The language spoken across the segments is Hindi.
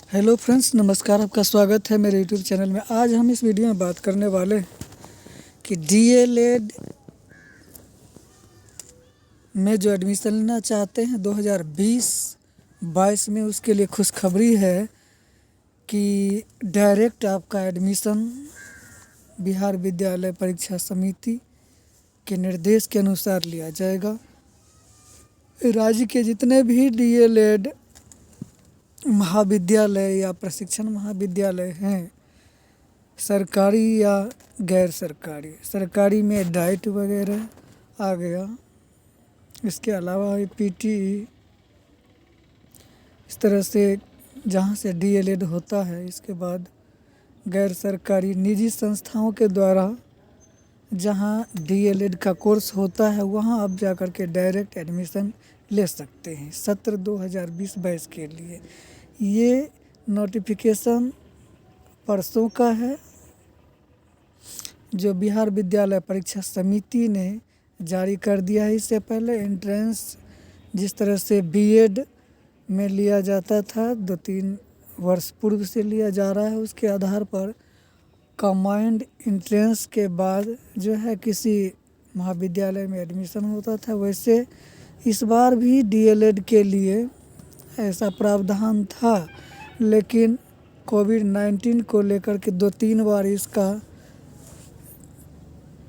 हेलो फ्रेंड्स, नमस्कार। आपका स्वागत है मेरे यूट्यूब चैनल में। आज हम इस वीडियो में बात करने वाले हैं कि डीएलएड में जो एडमिशन लेना चाहते हैं 2020-22 में, उसके लिए खुशखबरी है कि डायरेक्ट आपका एडमिशन बिहार विद्यालय परीक्षा समिति के निर्देश के अनुसार लिया जाएगा। राज्य के जितने भी डीएलएड महाविद्यालय या प्रशिक्षण महाविद्यालय हैं, सरकारी या गैर सरकारी, सरकारी में डाइट वगैरह आ गया, इसके अलावा पीटीई, इस तरह से जहाँ से डीएलएड होता है। इसके बाद गैर सरकारी निजी संस्थाओं के द्वारा जहाँ डीएलएड का कोर्स होता है, वहाँ आप जाकर के डायरेक्ट एडमिशन ले सकते हैं सत्र 2020-22 के लिए। ये नोटिफिकेशन परसों का है, जो बिहार विद्यालय परीक्षा समिति ने जारी कर दिया है। इससे पहले एंट्रेंस जिस तरह से बीएड में लिया जाता था, 2-3 वर्ष पूर्व से लिया जा रहा है, उसके आधार पर कंबाइंड एंट्रेंस के बाद जो है किसी महाविद्यालय में एडमिशन होता था। वैसे इस बार भी डीएलएड के लिए ऐसा प्रावधान था, लेकिन कोविड-19 को लेकर के 2-3 बार इसका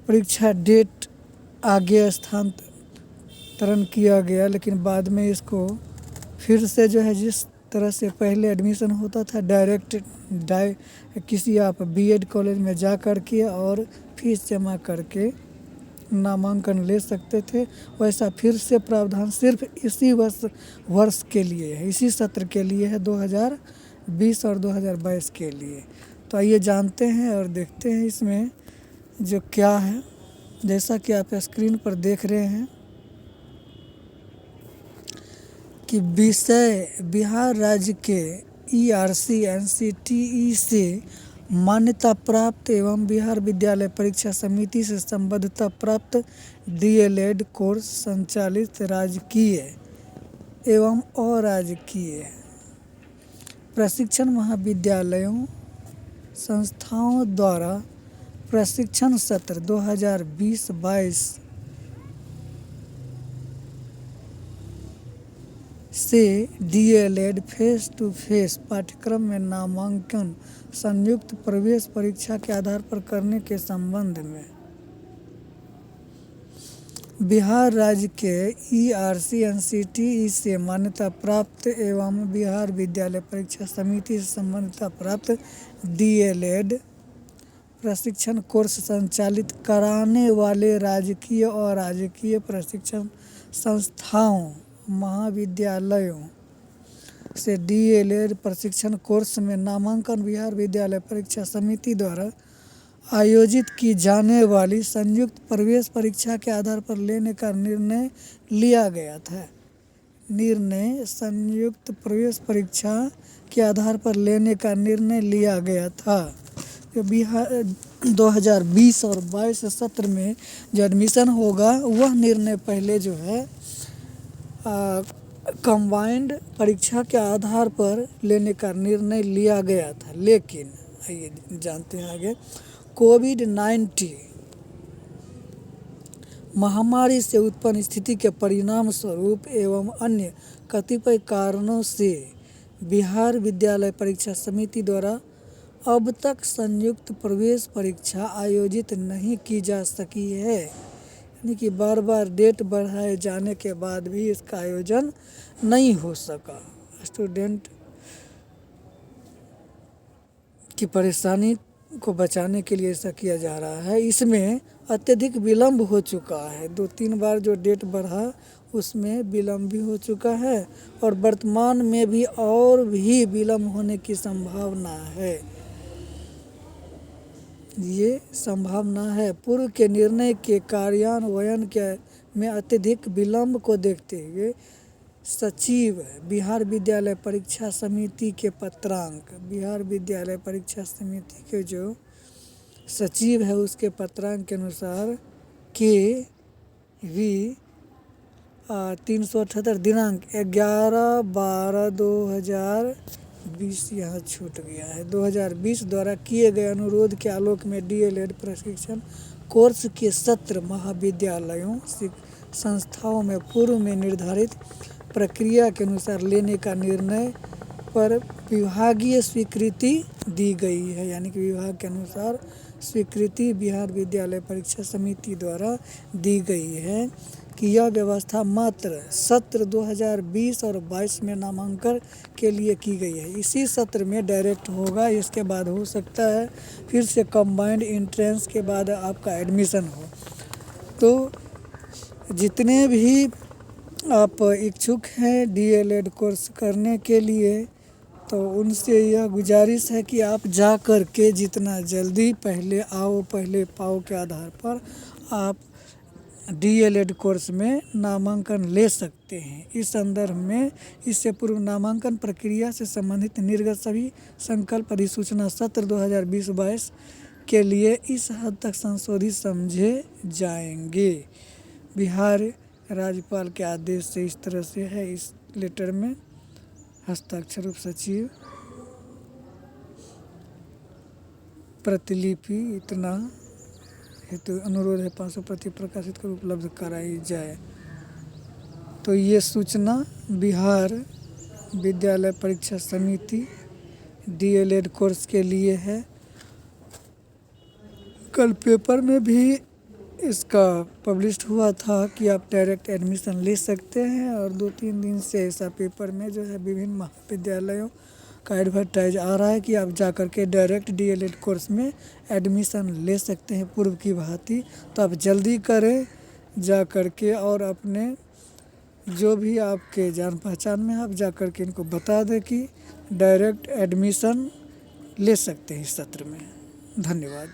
परीक्षा डेट आगे स्थानांतरण किया गया, लेकिन बाद में इसको फिर से जो है, जिस तरह से पहले एडमिशन होता था डायरेक्ट किसी आप बीएड कॉलेज में जा कर के और फीस जमा करके नामांकन ले सकते थे, वैसा फिर से प्रावधान सिर्फ इसी वर्ष के लिए है, इसी सत्र के लिए है, 2020 और 2022 के लिए। तो आइए जानते हैं और देखते हैं इसमें जो क्या है। जैसा कि आप स्क्रीन पर देख रहे हैं कि विषय बिहार राज्य के ईआरसी एनसीटीई से मान्यता प्राप्त एवं बिहार विद्यालय परीक्षा समिति से संबद्धता प्राप्त डीएलएड कोर्स संचालित राजकीय एवं अराजकीय प्रशिक्षण महाविद्यालयों संस्थाओं द्वारा प्रशिक्षण सत्र 2020-22 से डीएलएड फेस टू फेस पाठ्यक्रम में नामांकन संयुक्त प्रवेश परीक्षा के आधार पर करने के संबंध में बिहार राज्य के ईआरसी एनसीटीई से मान्यता प्राप्त एवं बिहार विद्यालय परीक्षा समिति से संबद्धता प्राप्त डीएलएड प्रशिक्षण कोर्स संचालित कराने वाले राजकीय और राजकीय प्रशिक्षण संस्थाओं महाविद्यालयों से डीएलएड प्रशिक्षण कोर्स में नामांकन बिहार विद्यालय परीक्षा समिति द्वारा आयोजित की जाने वाली संयुक्त प्रवेश परीक्षा के आधार पर लेने का निर्णय लिया गया था। संयुक्त प्रवेश परीक्षा के आधार पर लेने का निर्णय लिया गया था। बिहार 2020 और 22 सत्र में जो एडमिशन होगा, वह निर्णय पहले जो है कंबाइंड परीक्षा के आधार पर लेने का निर्णय लिया गया था। लेकिन आइए जानते हैं आगे। कोविड-19 महामारी से उत्पन्न स्थिति के परिणाम स्वरूप एवं अन्य कतिपय कारणों से बिहार विद्यालय परीक्षा समिति द्वारा अब तक संयुक्त प्रवेश परीक्षा आयोजित नहीं की जा सकी है। यानी कि बार बार डेट बढ़ाए जाने के बाद भी इसका आयोजन नहीं हो सका। स्टूडेंट की परेशानी को बचाने के लिए ऐसा किया जा रहा है। इसमें अत्यधिक विलम्ब हो चुका है, 2-3 बार जो डेट बढ़ा उसमें विलम्ब भी हो चुका है, और वर्तमान में भी और भी विलम्ब होने की संभावना है। ये संभावना है। पूर्व के निर्णय के कार्यान्वयन में अत्यधिक विलम्ब को देखते हुए सचिव बिहार विद्यालय परीक्षा समिति के पत्रांक, बिहार विद्यालय परीक्षा समिति के जो सचिव है उसके पत्रांक के अनुसार KV 378 दिनांक 11/12/2020 20 यहाँ छूट गया है। 2020 द्वारा किए गए अनुरोध के आलोक में डीएलएड प्रशिक्षण कोर्स के सत्र महाविद्यालयों संस्थाओं में पूर्व में निर्धारित प्रक्रिया के अनुसार लेने का निर्णय पर विभागीय स्वीकृति दी गई है। यानी कि विभाग के अनुसार स्वीकृति बिहार विद्यालय परीक्षा समिति द्वारा दी गई है कि यह व्यवस्था मात्र सत्र 2020 और 22 में नामांकन के लिए की गई है। इसी सत्र में डायरेक्ट होगा, इसके बाद हो सकता है फिर से कंबाइंड एंट्रेंस के बाद आपका एडमिशन हो। तो जितने भी आप इच्छुक हैं डीएलएड कोर्स करने के लिए, तो उनसे यह गुजारिश है कि आप जा कर के जितना जल्दी पहले आओ पहले पाओ के आधार पर आप डीएलएड कोर्स में नामांकन ले सकते हैं। इस संदर्भ में इससे पूर्व नामांकन प्रक्रिया से संबंधित निर्गत सभी संकल्प अधिसूचना सत्र 2020-22 के लिए इस हद तक संशोधित समझे जाएंगे। बिहार राज्यपाल के आदेश से इस तरह से है। इस लेटर में हस्ताक्षर उप सचिव, प्रतिलिपि इतना हेतु अनुरोध है 500 प्रति प्रकाशित कर उपलब्ध कराई जाए। तो ये सूचना बिहार विद्यालय परीक्षा समिति डीएलएड कोर्स के लिए है। कल पेपर में भी इसका पब्लिश हुआ था कि आप डायरेक्ट एडमिशन ले सकते हैं, और 2-3 दिन से ऐसा पेपर में जो है विभिन्न महाविद्यालयों का एडवर्टाइज आ रहा है कि आप जा कर के डायरेक्ट डीएलएड कोर्स में एडमिशन ले सकते हैं पूर्व की भांति। तो आप जल्दी करें जा कर के, और अपने जो भी आपके जान पहचान में आप जा कर के इनको बता दें कि डायरेक्ट एडमिशन ले सकते हैं इस सत्र में। धन्यवाद।